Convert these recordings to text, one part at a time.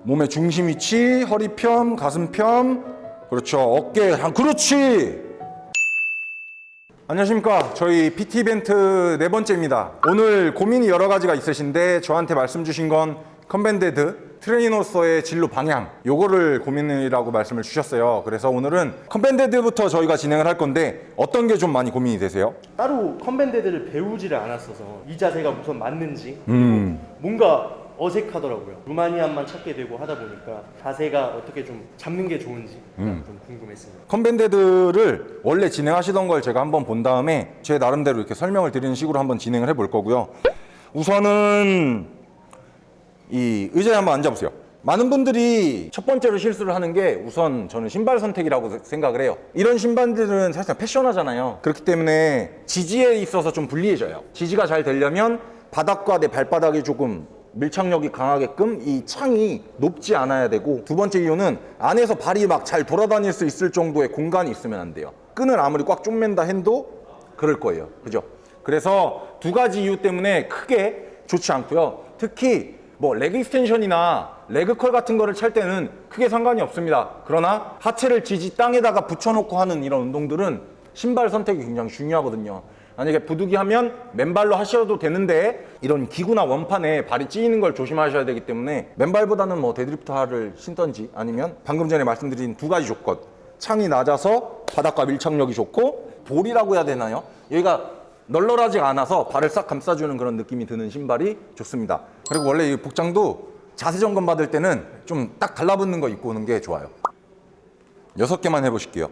몸의 중심 위치, 허리 편, 가슴 편, 그렇죠. 어깨, 그렇지. 안녕하십니까. 저희 PT 이벤트 네 번째입니다. 오늘 고민이 여러 가지가 있으신데 저한테 말씀 주신 건 컨밴디드 트레이너로서의 진로 방향, 요거를 고민이라고 말씀을 주셨어요. 그래서 오늘은 컨밴디드부터 저희가 진행을 할 건데 어떤 게 좀 많이 고민이 되세요? 따로 컨밴디드를 배우지를 않았어서 이 자세가 우선 맞는지 뭔가 어색하더라고요. 루마니안만 찾게 되고 하다 보니까 자세가 어떻게 좀 잡는 게 좋은지 좀 궁금했습니다. 컨밴디드를 원래 진행하시던 걸 제가 한번 본 다음에 제 나름대로 이렇게 설명을 드리는 식으로 한번 진행을 해볼 거고요. 우선은 이 의자에 한번 앉아보세요. 많은 분들이 첫 번째로 실수를 하는 게 우선 저는 신발 선택이라고 생각을 해요. 이런 신발들은 사실 패셔너잖아요. 그렇기 때문에 지지에 있어서 좀 불리해져요. 지지가 잘 되려면 바닥과 내 발바닥이 조금 밀착력이 강하게끔 이 창이 높지 않아야 되고, 두 번째 이유는 안에서 발이 막 잘 돌아다닐 수 있을 정도의 공간이 있으면 안 돼요. 끈을 아무리 꽉 쪼맨다 해도 그럴 거예요. 그죠? 그래서 두 가지 이유 때문에 크게 좋지 않고요. 특히 뭐 레그 익스텐션이나 레그컬 같은 거를 찰 때는 크게 상관이 없습니다. 그러나 하체를 지지 땅에다가 붙여놓고 하는 이런 운동들은 신발 선택이 굉장히 중요하거든요. 만약에 부두기 하면 맨발로 하셔도 되는데 이런 기구나 원판에 발이 찌이는 걸 조심하셔야 되기 때문에 맨발보다는 뭐 데드리프트화를 신던지, 아니면 방금 전에 말씀드린 두 가지 조건, 창이 낮아서 바닥과 밀착력이 좋고 볼이라고 해야 되나요? 여기가 널널하지 않아서 발을 싹 감싸주는 그런 느낌이 드는 신발이 좋습니다. 그리고 원래 이 복장도 자세 점검 받을 때는 좀 딱 달라붙는 거 입고 오는 게 좋아요. 6개만 해보실게요.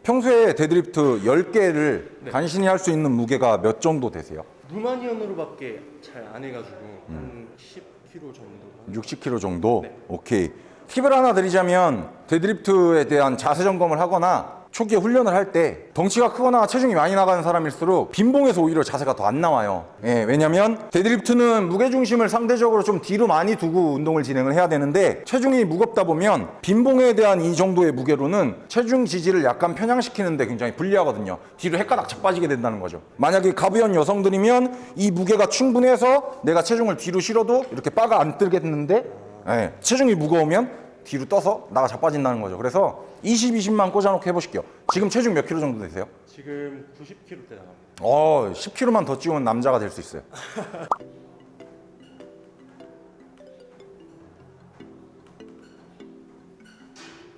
평소에 데드리프트 10개를 간신히 할 수 있는 무게가 몇 정도 되세요? 루마니안으로밖에 잘 안 해가지고 한 10kg 정도. 60kg 정도? 네. 오케이. 팁을 하나 드리자면 데드리프트에 대한 자세 점검을 하거나 초기에 훈련을 할 때 덩치가 크거나 체중이 많이 나가는 사람일수록 빈봉에서 오히려 자세가 더 안 나와요. 예, 왜냐면 데드리프트는 무게중심을 상대적으로 좀 뒤로 많이 두고 운동을 진행을 해야 되는데, 체중이 무겁다 보면 빈봉에 대한 이 정도의 무게로는 체중 지지를 약간 편향시키는데 굉장히 불리하거든요. 뒤로 헷가닥 자빠지게 된다는 거죠. 만약에 가부연 여성들이면 이 무게가 충분해서 내가 체중을 뒤로 실어도 이렇게 바가 안 뜨겠는데, 예, 체중이 무거우면 뒤로 떠서 나가 자빠진다는 거죠. 그래서 20, 20만 꽂아놓고 해보실게요. 지금 체중 몇 킬로 정도 되세요? 지금 90kg대 나갑니다. 10킬로만 더 찌우면 남자가 될 수 있어요.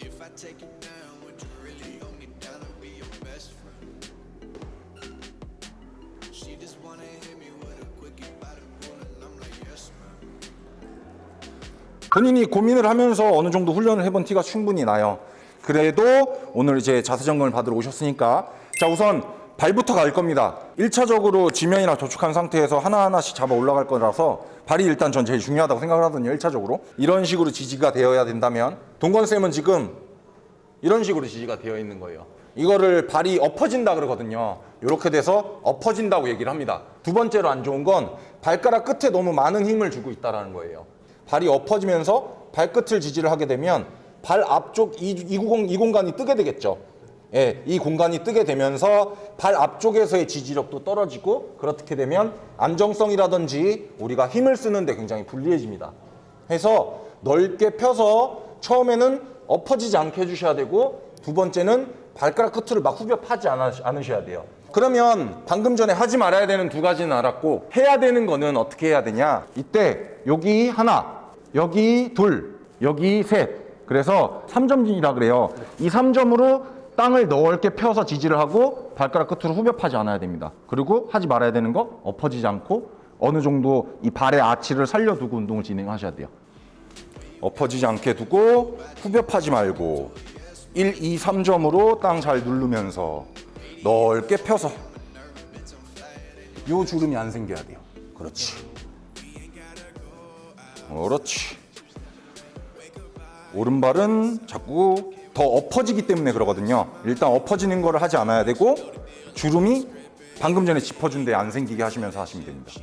If I take you down, would you really hold me down and be your best friend? She just wanna hit me with a quickie by the pool and I'm like, yes, man. 본인이 고민을 하면서 어느 정도 훈련을 해본 티가 충분히 나요. 그래도 오늘 이제 자세 점검을 받으러 오셨으니까, 자, 우선 발부터 갈 겁니다. 1차적으로 지면이랑 접촉한 상태에서 하나하나씩 잡아 올라갈 거라서 발이 일단 전 제일 중요하다고 생각을 하거든요. 1차적으로 이런 식으로 지지가 되어야 된다면, 동건쌤은 지금 이런 식으로 지지가 되어 있는 거예요. 이거를 발이 엎어진다 그러거든요. 이렇게 돼서 엎어진다고 얘기를 합니다. 두 번째로 안 좋은 건 발가락 끝에 너무 많은 힘을 주고 있다는 거예요. 발이 엎어지면서 발끝을 지지를 하게 되면 발 앞쪽 이 공간이 뜨게 되겠죠. 예, 이 공간이 뜨게 되면서 발 앞쪽에서의 지지력도 떨어지고, 그렇게 되면 안정성이라든지 우리가 힘을 쓰는데 굉장히 불리해집니다. 해서 넓게 펴서 처음에는 엎어지지 않게 해주셔야 되고, 두 번째는 발가락 끝을 막 후벼 파지 않으셔야 돼요. 그러면 방금 전에 하지 말아야 되는 두 가지는 알았고, 해야 되는 거는 어떻게 해야 되냐, 이때 여기 하나, 여기 둘, 여기 셋, 그래서 3점진이라 그래요. 이 3점으로 땅을 넓게 펴서 지지를 하고 발가락 끝으로 후벼 파지 않아야 됩니다. 그리고 하지 말아야 되는 거, 엎어지지 않고 어느 정도 이 발의 아치를 살려두고 운동을 진행하셔야 돼요. 엎어지지 않게 두고 후벼 파지 말고 1, 2, 3점으로 땅 잘 누르면서 넓게 펴서 요 주름이 안 생겨야 돼요. 그렇지. 그렇지. 오른발은 자꾸 더 엎어지기 때문에 그러거든요. 일단 엎어지는 거를 하지 않아야 되고, 주름이 방금 전에 짚어준 데 안 생기게 하시면서 하시면 됩니다.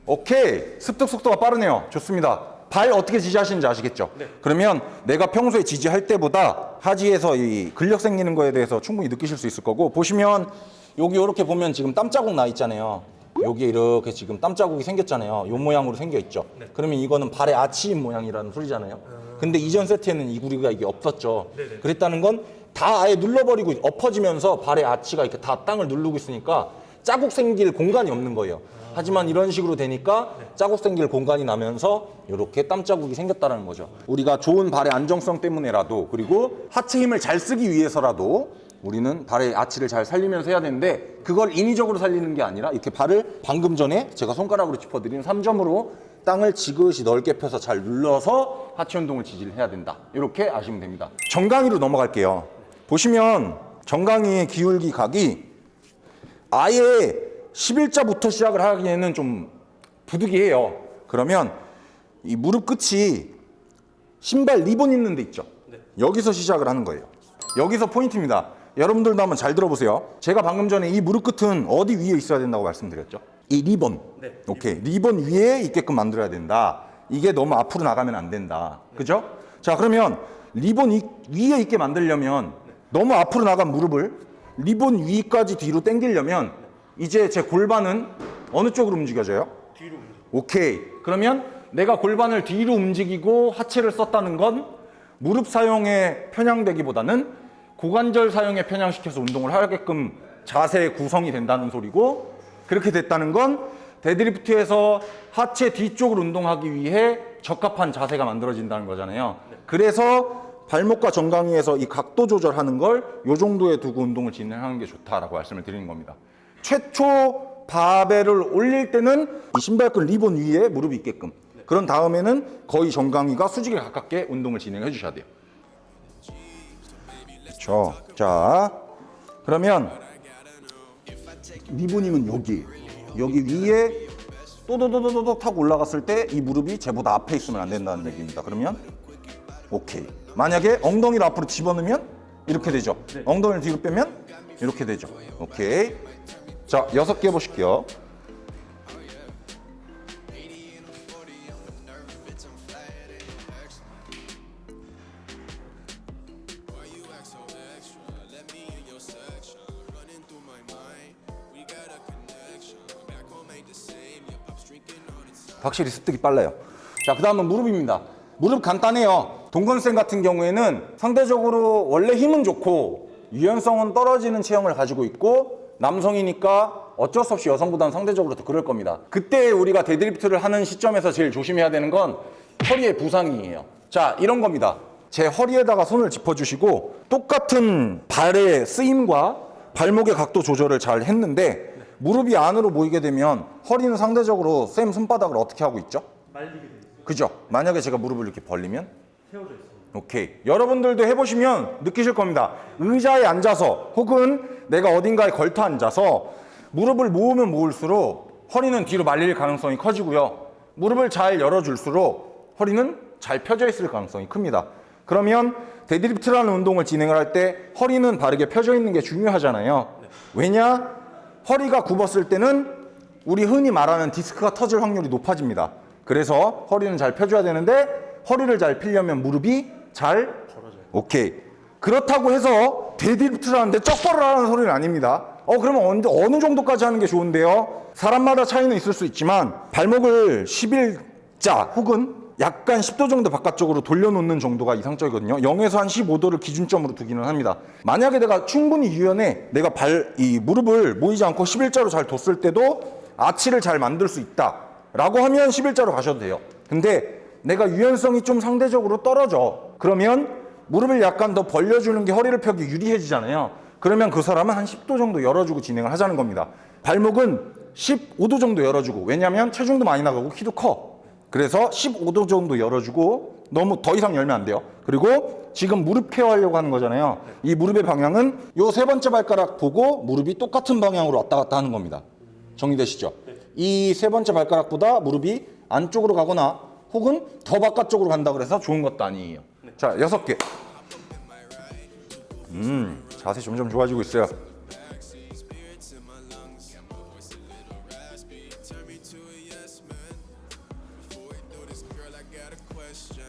오케이. 습득 속도가 빠르네요. 좋습니다. 발 어떻게 지지하시는지 아시겠죠? 네. 그러면 내가 평소에 지지할 때보다 하지에서 이 근력 생기는 거에 대해서 충분히 느끼실 수 있을 거고, 보시면 여기 이렇게 보면 지금 땀 자국 나 있잖아요. 여기에 이렇게 지금 땀 자국이 생겼잖아요. 요 모양으로 생겨 있죠. 네. 그러면 이거는 발의 아치인 모양이라는 소리잖아요. 근데 이전 세트에는 이 구리가 이게 없었죠. 네네. 그랬다는 건 다 아예 눌러버리고 엎어지면서 발의 아치가 이렇게 다 땅을 누르고 있으니까 자국 생길 공간이 없는 거예요. 하지만 이런 식으로 되니까 자국 생길 공간이 나면서 이렇게 땀 자국이 생겼다는 거죠. 우리가 좋은 발의 안정성 때문에라도, 그리고 하체 힘을 잘 쓰기 위해서라도 우리는 발의 아치를 잘 살리면서 해야 되는데, 그걸 인위적으로 살리는 게 아니라 이렇게 발을 방금 전에 제가 손가락으로 짚어드린 3점으로 땅을 지그시 넓게 펴서 잘 눌러서 하체 운동을 지지를 해야 된다. 이렇게 아시면 됩니다. 정강이로 넘어갈게요. 보시면 정강이의 기울기 각이 아예 11자부터 시작을 하기에는 좀 부득이해요. 그러면 이 무릎 끝이 신발 리본 있는 데 있죠. 네. 여기서 시작을 하는 거예요. 여기서 포인트입니다. 여러분들도 한번 잘 들어보세요. 제가 방금 전에 이 무릎 끝은 어디 위에 있어야 된다고 말씀드렸죠? 이 리본. 네. 오케이. 리본 위에 있게끔 만들어야 된다. 이게 너무 앞으로 나가면 안 된다. 그죠? 자, 그러면 리본 위에 있게 만들려면, 너무 앞으로 나간 무릎을 리본 위까지 뒤로 당기려면 이제 제 골반은 어느 쪽으로 움직여져요? 뒤로 움직여. 오케이. 그러면 내가 골반을 뒤로 움직이고 하체를 썼다는 건 무릎 사용에 편향되기보다는 고관절 사용에 편향시켜서 운동을 하게끔 자세 구성이 된다는 소리고, 그렇게 됐다는 건 데드리프트에서 하체 뒤쪽을 운동하기 위해 적합한 자세가 만들어진다는 거잖아요. 그래서 발목과 정강이에서 이 각도 조절하는 걸 요 정도에 두고 운동을 진행하는 게 좋다라고 말씀을 드리는 겁니다. 최초 바벨을 올릴 때는 이 신발끈 리본 위에 무릎이 있게끔, 그런 다음에는 거의 정강이가 수직에 가깝게 운동을 진행해 주셔야 돼요. 그렇죠. 자, 그러면 리본이면 여기 위에 또도도도도 타고 올라갔을 때 이 무릎이 쟤보다 앞에 있으면 안 된다는 얘기입니다. 그러면 오케이. 만약에 엉덩이를 앞으로 집어넣으면 이렇게 되죠. 네. 엉덩이를 뒤로 빼면 이렇게 되죠. 오케이. 자, 6개 해보실게요. 확실히 습득이 빨라요. 자, 그 다음은 무릎입니다. 무릎 간단해요. 동건쌤 같은 경우에는 상대적으로 원래 힘은 좋고 유연성은 떨어지는 체형을 가지고 있고, 남성이니까 어쩔 수 없이 여성보다는 상대적으로 더 그럴 겁니다. 그때 우리가 데드리프트를 하는 시점에서 제일 조심해야 되는 건 허리의 부상이에요. 자, 이런 겁니다. 제 허리에다가 손을 짚어주시고, 똑같은 발의 쓰임과 발목의 각도 조절을 잘 했는데 무릎이 안으로 모이게 되면 허리는 상대적으로 쌤 손바닥을 어떻게 하고 있죠? 말리게 돼 있어요. 그죠? 만약에 제가 무릎을 이렇게 벌리면 세워져 있어요. 오케이. 여러분들도 해보시면 느끼실 겁니다. 의자에 앉아서 혹은 내가 어딘가에 걸터 앉아서 무릎을 모으면 모을수록 허리는 뒤로 말릴 가능성이 커지고요. 무릎을 잘 열어줄수록 허리는 잘 펴져 있을 가능성이 큽니다. 그러면 데드리프트라는 운동을 진행을 할 때 허리는 바르게 펴져 있는 게 중요하잖아요. 왜냐? 허리가 굽었을 때는 우리 흔히 말하는 디스크가 터질 확률이 높아집니다. 그래서 허리는 잘 펴줘야 되는데, 허리를 잘 펴려면 무릎이 잘 벌어져요. 오케이. 그렇다고 해서 데드리프트를 하는데 쩍 벌어라는 소리는 아닙니다. 그러면 어느 정도까지 하는 게 좋은데요? 사람마다 차이는 있을 수 있지만 발목을 11자 혹은 약간 10도 정도 바깥쪽으로 돌려놓는 정도가 이상적이거든요. 0에서 한 15도를 기준점으로 두기는 합니다. 만약에 내가 충분히 유연해, 내가 이 무릎을 모이지 않고 11자로 잘 뒀을 때도 아치를 잘 만들 수 있다 라고 하면 11자로 가셔도 돼요. 근데 내가 유연성이 좀 상대적으로 떨어져. 그러면 무릎을 약간 더 벌려주는 게 허리를 펴기 유리해지잖아요. 그러면 그 사람은 한 10도 정도 열어주고 진행을 하자는 겁니다. 발목은 15도 정도 열어주고, 왜냐하면 체중도 많이 나가고 키도 커. 그래서 15도 정도 열어주고, 너무 더 이상 열면 안 돼요. 그리고 지금 무릎 케어하려고 하는 거잖아요. 이 무릎의 방향은 요 세 번째 발가락 보고 무릎이 똑같은 방향으로 왔다 갔다 하는 겁니다. 정리되시죠? 이 세 번째 발가락보다 무릎이 안쪽으로 가거나 혹은 더 바깥쪽으로 간다 그래서 좋은 것도 아니에요. 자, 6개. 자세 점점 좋아지고 있어요. question.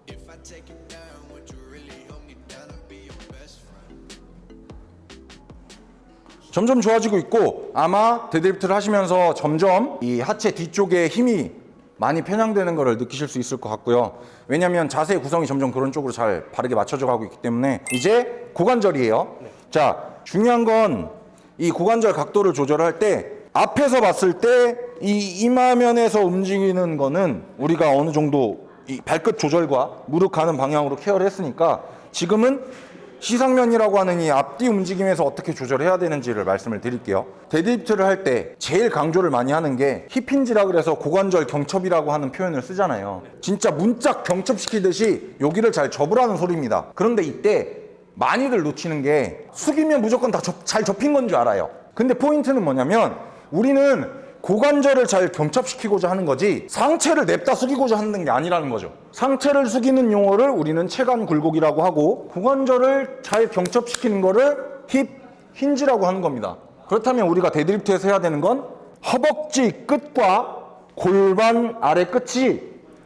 If I take you down, would you really hold me down and be your best friend? 점점 좋아지고 있고 아마 데드리프트를 하시면서 점점 이 하체 뒤쪽에 힘이 많이 편향되는 것을 느끼실 수 있을 것 같고요. 왜냐하면 자세 구성이 점점 그런 쪽으로 잘 바르게 맞춰져 가고 있기 때문에 이제 고관절이에요. 자, 중요한 건 이 고관절 각도를 조절할 때 앞에서 봤을 때 이 이마면에서 움직이는 거는 우리가 어느 정도 이 발끝 조절과 무릎 가는 방향으로 케어를 했으니까 지금은 시상면이라고 하는 이 앞뒤 움직임에서 어떻게 조절해야 되는지를 말씀을 드릴게요. 데드리프트를 할 때 제일 강조를 많이 하는 게 힙힌지라 그래서 고관절 경첩이라고 하는 표현을 쓰잖아요. 진짜 문짝 경첩시키듯이 여기를 잘 접으라는 소리입니다. 그런데 이때 많이들 놓치는 게 숙이면 무조건 다 잘 접힌 건 줄 알아요. 근데 포인트는 뭐냐면 우리는 고관절을 잘 경첩시키고자 하는 거지 상체를 냅다 숙이고자 하는 게 아니라는 거죠. 상체를 숙이는 용어를 우리는 체간 굴곡이라고 하고 고관절을 잘 경첩시키는 거를 힙 힌지라고 하는 겁니다. 그렇다면 우리가 데드리프트에서 해야 되는 건 허벅지 끝과 골반 아래 끝이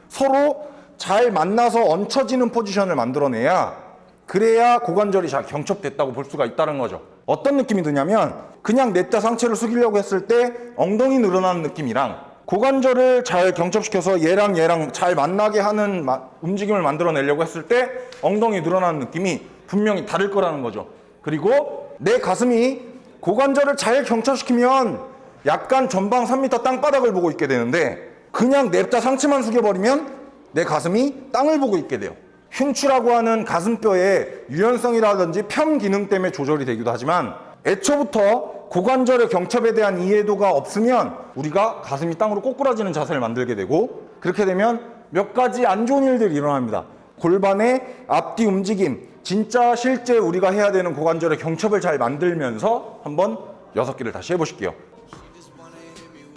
서로 잘 만나서 얹혀지는 포지션을 만들어내야 그래야 고관절이 잘 경첩됐다고 볼 수가 있다는 거죠. 어떤 느낌이 드냐면 그냥 냅다 상체를 숙이려고 했을 때 엉덩이 늘어나는 느낌이랑 고관절을 잘 경첩시켜서 얘랑 잘 만나게 하는 움직임을 만들어내려고 했을 때 엉덩이 늘어나는 느낌이 분명히 다를 거라는 거죠. 그리고 내 가슴이 고관절을 잘 경첩시키면 약간 전방 3m 땅바닥을 보고 있게 되는데 그냥 냅다 상체만 숙여버리면 내 가슴이 땅을 보고 있게 돼요. 흉추라고 하는 가슴뼈의 유연성이라든지 편 기능 때문에 조절이 되기도 하지만 애초부터 고관절의 경첩에 대한 이해도가 없으면 우리가 가슴이 땅으로 꼬꾸라지는 자세를 만들게 되고 그렇게 되면 몇 가지 안 좋은 일들이 일어납니다. 골반의 앞뒤 움직임, 진짜 실제 우리가 해야 되는 고관절의 경첩을 잘 만들면서 한번 6개를 다시 해보실게요.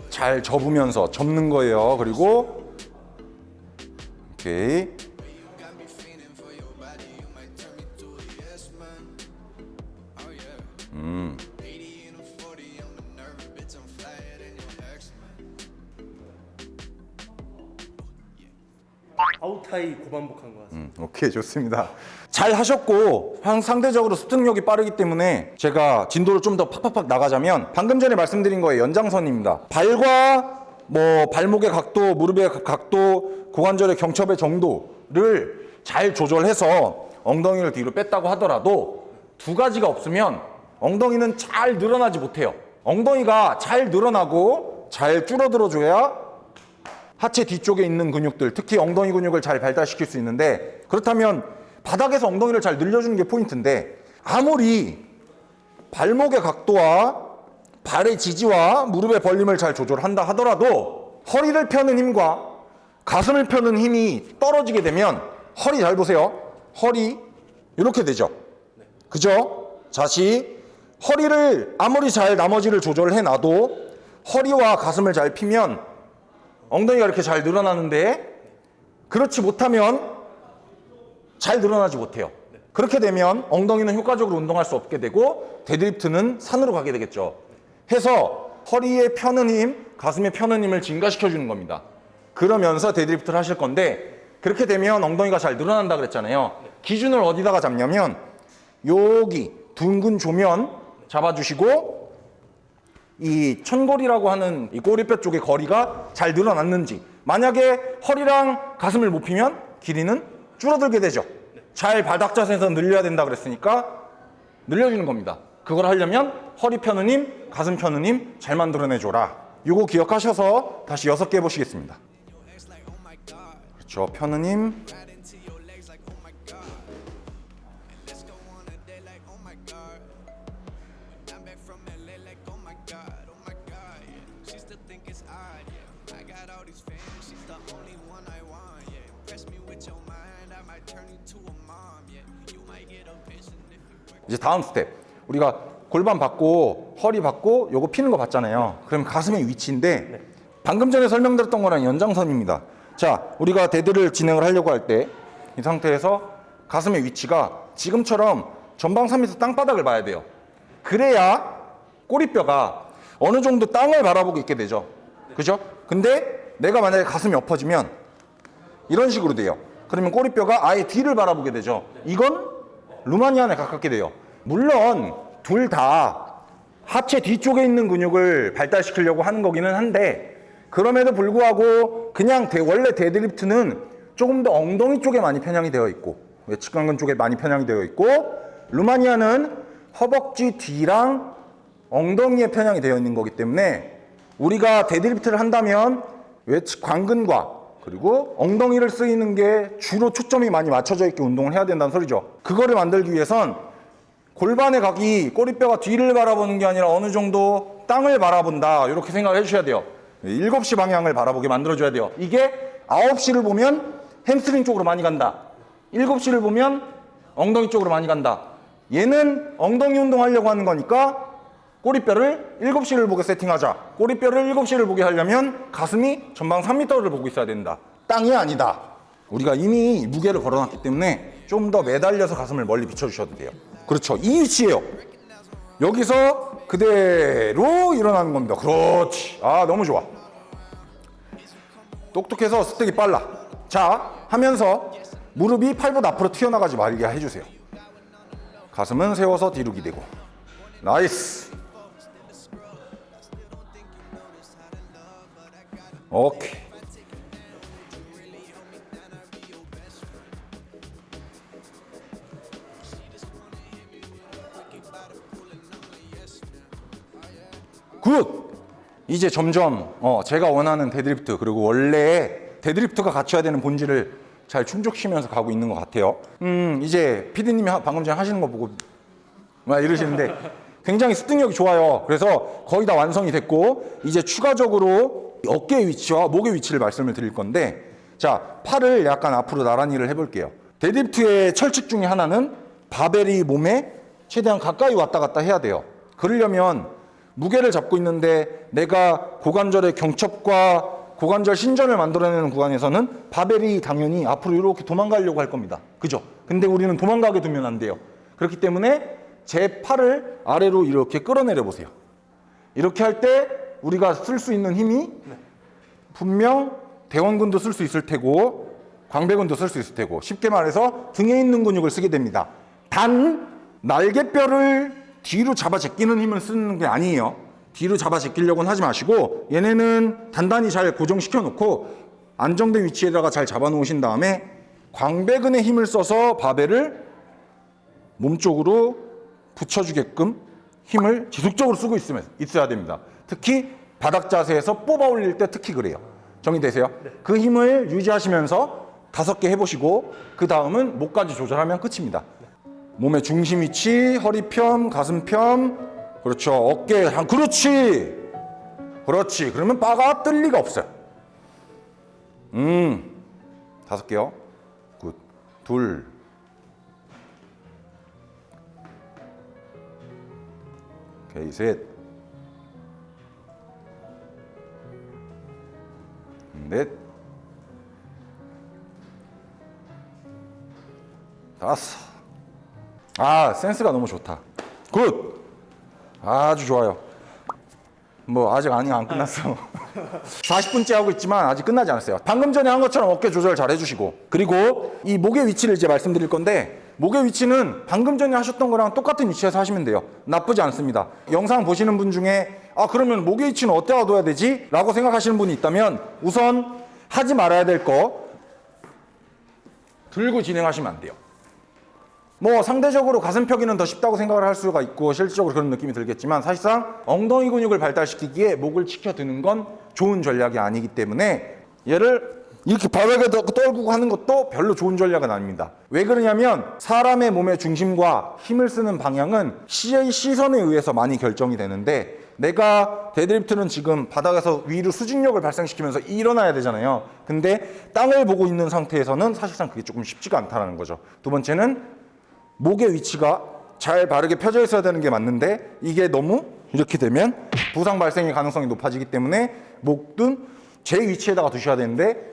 잘 접으면서 접는 거예요. 그리고 오케이. 아웃타이 고반복한 것 같습니다. 오케이, 좋습니다. 잘 하셨고 상대적으로 습득력이 빠르기 때문에 제가 진도를 좀 더 팍팍팍 나가자면 방금 전에 말씀드린 거의 연장선입니다. 발과 뭐 발목의 각도, 무릎의 각도, 고관절의 경첩의 정도를 잘 조절해서 엉덩이를 뒤로 뺐다고 하더라도 두 가지가 없으면 엉덩이는 잘 늘어나지 못해요. 엉덩이가 잘 늘어나고 잘 줄어들어줘야 하체 뒤쪽에 있는 근육들, 특히 엉덩이 근육을 잘 발달시킬 수 있는데 그렇다면 바닥에서 엉덩이를 잘 늘려주는 게 포인트인데 아무리 발목의 각도와 발의 지지와 무릎의 벌림을 잘 조절한다 하더라도 허리를 펴는 힘과 가슴을 펴는 힘이 떨어지게 되면 허리 잘 보세요. 허리 이렇게 되죠. 그죠? 다시 허리를 아무리 잘 나머지를 조절해 놔도 허리와 가슴을 잘 피면 엉덩이가 이렇게 잘 늘어나는데 그렇지 못하면 잘 늘어나지 못해요. 그렇게 되면 엉덩이는 효과적으로 운동할 수 없게 되고 데드리프트는 산으로 가게 되겠죠. 해서 허리에 펴는 힘, 가슴에 펴는 힘을 증가시켜 주는 겁니다. 그러면서 데드리프트를 하실 건데 그렇게 되면 엉덩이가 잘 늘어난다 그랬잖아요. 기준을 어디다가 잡냐면 여기 둥근 조면 잡아주시고 이 천골이라고 하는 이 꼬리뼈 쪽의 거리가 잘 늘어났는지, 만약에 허리랑 가슴을 못 피면 길이는 줄어들게 되죠. 잘 바닥 자세에서 늘려야 된다 그랬으니까 늘려주는 겁니다. 그걸 하려면 허리 펴는 힘, 가슴 펴는 힘 잘 만들어내줘라. 이거 기억하셔서 다시 6개 해보시겠습니다. 그렇죠. 펴는 힘, 이제 다음 스텝. 우리가 골반 받고 허리 받고 요거 피는 거 봤잖아요. 그럼 가슴의 위치인데 방금 전에 설명드렸던 거랑 연장선입니다. 자, 우리가 데드를 진행을 하려고 할 때 이 상태에서 가슴의 위치가 지금처럼 전방 3m 땅바닥을 봐야 돼요. 그래야 꼬리뼈가 어느 정도 땅을 바라보고 있게 되죠. 그죠? 근데 내가 만약에 가슴이 엎어지면 이런 식으로 돼요. 그러면 꼬리뼈가 아예 뒤를 바라보게 되죠. 이건 루마니안에 가깝게 돼요. 물론 둘 다 하체 뒤쪽에 있는 근육을 발달시키려고 하는 거기는 한데, 그럼에도 불구하고 그냥 원래 데드리프트는 조금 더 엉덩이 쪽에 많이 편향이 되어 있고 외측강근 쪽에 많이 편향이 되어 있고, 루마니아는 허벅지 뒤랑 엉덩이에 편향이 되어 있는 거기 때문에 우리가 데드리프트를 한다면 외측강근과 그리고 엉덩이를 쓰이는 게 주로 초점이 많이 맞춰져 있게 운동을 해야 된다는 소리죠. 그거를 만들기 위해선 골반의 각이 꼬리뼈가 뒤를 바라보는 게 아니라 어느 정도 땅을 바라본다, 이렇게 생각을 해주셔야 돼요. 7시 방향을 바라보게 만들어줘야 돼요. 이게 9시를 보면 햄스트링 쪽으로 많이 간다, 7시를 보면 엉덩이 쪽으로 많이 간다. 얘는 엉덩이 운동하려고 하는 거니까 꼬리뼈를 7시를 보게 세팅하자. 꼬리뼈를 7시를 보게 하려면 가슴이 전방 3m를 보고 있어야 된다. 땅이 아니다. 우리가 이미 무게를 걸어놨기 때문에 좀 더 매달려서 가슴을 멀리 비춰주셔도 돼요. 그렇죠. 이 위치예요. 여기서 그대로 일어나는 겁니다. 그렇지. 아, 너무 좋아. 똑똑해서 습득이 빨라. 자, 하면서 무릎이 팔보다 앞으로 튀어나가지 말게 해주세요. 가슴은 세워서 뒤로 기대고. 나이스. 오케이. 굿! 이제 점점 제가 원하는 데드리프트, 그리고 원래 데드리프트가 갖춰야 되는 본질을 잘 충족시키면서 가고 있는 것 같아요. 이제 PD님이 방금 전에 하시는 거 보고 막 이러시는데 굉장히 습득력이 좋아요. 그래서 거의 다 완성이 됐고, 이제 추가적으로 어깨의 위치와 목의 위치를 말씀을 드릴 건데, 자, 팔을 약간 앞으로 나란히를 해볼게요. 데드리프트의 철칙 중에 하나는 바벨이 몸에 최대한 가까이 왔다 갔다 해야 돼요. 그러려면 무게를 잡고 있는데 내가 고관절의 경첩과 고관절 신전을 만들어내는 구간에서는 바벨이 당연히 앞으로 이렇게 도망가려고 할 겁니다. 그죠? 근데 우리는 도망가게 두면 안 돼요. 그렇기 때문에 제 팔을 아래로 이렇게 끌어내려 보세요. 이렇게 할 때 우리가 쓸 수 있는 힘이 분명 대원근도 쓸 수 있을 테고 광배근도 쓸 수 있을 테고, 쉽게 말해서 등에 있는 근육을 쓰게 됩니다. 단 날개뼈를 뒤로 잡아 제끼는 힘을 쓰는 게 아니에요. 뒤로 잡아 제끼려고는 하지 마시고, 얘네는 단단히 잘 고정시켜 놓고 안정된 위치에다가 잘 잡아 놓으신 다음에 광배근에 힘을 써서 바벨을 몸쪽으로 붙여주게끔 힘을 지속적으로 쓰고 있어야 됩니다. 특히 바닥 자세에서 뽑아 올릴 때 특히 그래요. 정리되세요? 네. 그 힘을 유지하시면서 5개 해보시고, 그 다음은 목까지 조절하면 끝입니다. 몸의 중심 위치, 허리 편, 가슴 편, 그렇죠. 어깨, 그렇지. 그렇지. 그러면 바가 뜰 리가 없어요. 5개요. 굿. 둘. 오케이, 셋. 넷. 5. 아, 센스가 너무 좋다. 굿! 아주 좋아요. 뭐 아직 안 끝났어. 40분째 하고 있지만 아직 끝나지 않았어요. 방금 전에 한 것처럼 어깨 조절 잘 해주시고, 그리고 이 목의 위치를 이제 말씀드릴 건데, 목의 위치는 방금 전에 하셨던 거랑 똑같은 위치에서 하시면 돼요. 나쁘지 않습니다. 영상 보시는 분 중에 그러면 목의 위치는 어디다 둬야 되지? 라고 생각하시는 분이 있다면, 우선 하지 말아야 될 거 들고 진행하시면 안 돼요. 뭐 상대적으로 가슴 펴기는 더 쉽다고 생각을 할 수가 있고 실질적으로 그런 느낌이 들겠지만, 사실상 엉덩이 근육을 발달시키기에 목을 치켜드는 건 좋은 전략이 아니기 때문에 얘를 이렇게 바닥에 떨구고 하는 것도 별로 좋은 전략은 아닙니다. 왜 그러냐면 사람의 몸의 중심과 힘을 쓰는 방향은 시선에 의해서 많이 결정이 되는데, 내가 데드리프트는 지금 바닥에서 위로 수직력을 발생시키면서 일어나야 되잖아요. 근데 땅을 보고 있는 상태에서는 사실상 그게 조금 쉽지가 않다는 거죠. 두 번째는 목의 위치가 잘 바르게 펴져 있어야 되는 게 맞는데, 이게 너무 이렇게 되면 부상 발생의 가능성이 높아지기 때문에 목은 제 위치에다가 두셔야 되는데,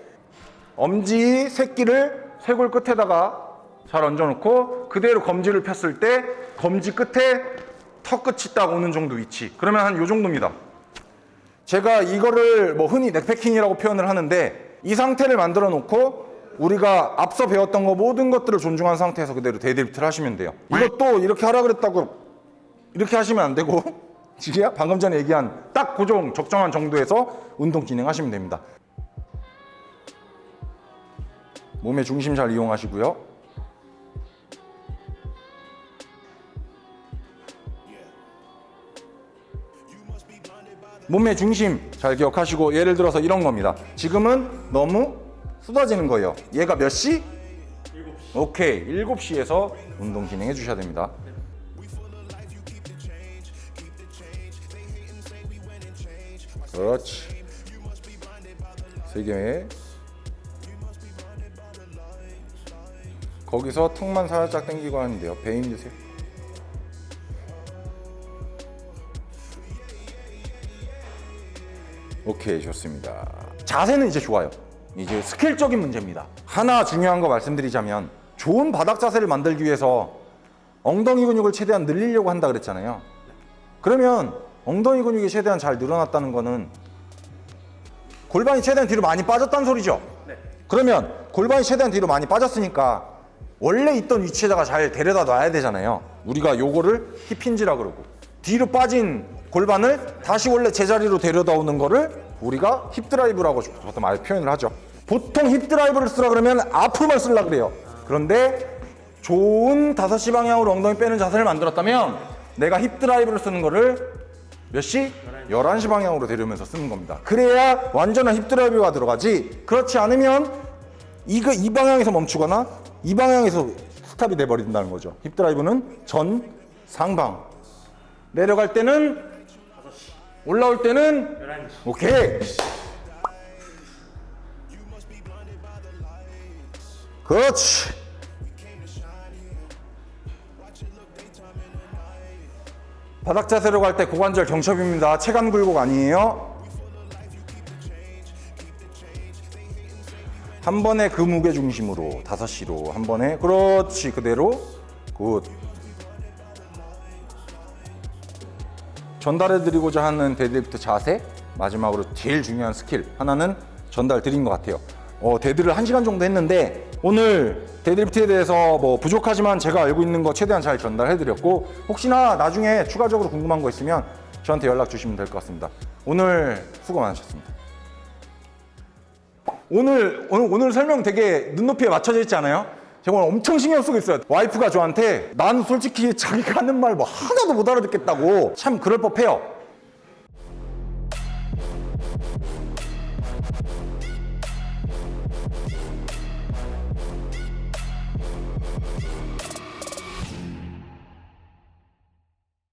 엄지 새끼를 쇄골 끝에다가 잘 얹어놓고 그대로 검지를 폈을 때 검지 끝에 턱 끝이 딱 오는 정도 위치, 그러면 한 요 정도입니다. 제가 이거를 뭐 흔히 넥패킹이라고 표현을 하는데, 이 상태를 만들어 놓고 우리가 앞서 배웠던 거 모든 것들을 존중한 상태에서 그대로 데드리프트를 하시면 돼요. 이것도 이렇게 하라 그랬다고 이렇게 하시면 안 되고 지금 방금 전에 얘기한 딱 고정 적정한 정도에서 운동 진행하시면 됩니다. 몸의 중심 잘 이용하시고요. 몸의 중심 잘 기억하시고 예를 들어서 이런 겁니다. 지금은 너무 쏟아지는 거예요. 얘가 몇 시? 7시. 오케이. 7시에서 운동 진행해 주셔야 됩니다. 그렇지. 3개. 거기서 턱만 살짝 당기고 하는데요. 배 힘주세요. 오케이, 좋습니다. 자세는 이제 좋아요. 이제 스킬적인 문제입니다. 하나 중요한 거 말씀드리자면 좋은 바닥 자세를 만들기 위해서 엉덩이 근육을 최대한 늘리려고 한다 그랬잖아요. 그러면 엉덩이 근육이 최대한 잘 늘어났다는 거는 골반이 최대한 뒤로 많이 빠졌다는 소리죠. 네. 그러면 골반이 최대한 뒤로 많이 빠졌으니까 원래 있던 위치에다가 잘 데려다 놔야 되잖아요. 우리가 요거를 힙힌지라 그러고 뒤로 빠진 골반을 다시 원래 제자리로 데려다 오는 거를 우리가 힙드라이브라고 보통 많이 표현을 하죠. 보통 힙드라이브를 쓰라 그러면 앞으로만 쓰려 그래요. 그런데 좋은 5시 방향으로 엉덩이 빼는 자세를 만들었다면 내가 힙드라이브를 쓰는 거를 몇 시? 11시 방향으로 데려오면서 쓰는 겁니다. 그래야 완전한 힙드라이브가 들어가지. 그렇지 않으면 이 방향에서 멈추거나 이 방향에서 스탑이 돼버린다는 거죠. 힙드라이브는 전, 상방. 내려갈 때는 5시. 올라올 때는 11시. 오케이. 그렇지. 바닥 자세로 갈 때 고관절 경첩입니다. 체감 굴곡 아니에요. 한 번에 그 무게 중심으로 5시로 한 번에 그렇지 그대로 굿. 전달해드리고자 하는 데드리프트 자세 마지막으로 제일 중요한 스킬 하나는 전달 드린 것 같아요. 데드를 1시간 정도 했는데 오늘 데드리프트에 대해서 뭐 부족하지만 제가 알고 있는 거 최대한 잘 전달해드렸고 혹시나 나중에 추가적으로 궁금한 거 있으면 저한테 연락 주시면 될 것 같습니다. 오늘 수고 많으셨습니다. 오늘 설명 되게 눈높이에 맞춰져 있지 않아요? 제가 오늘 엄청 신경 쓰고 있어요. 와이프가 저한테 난 솔직히 자기가 하는 말 뭐 하나도 못 알아듣겠다고 참 그럴 법해요.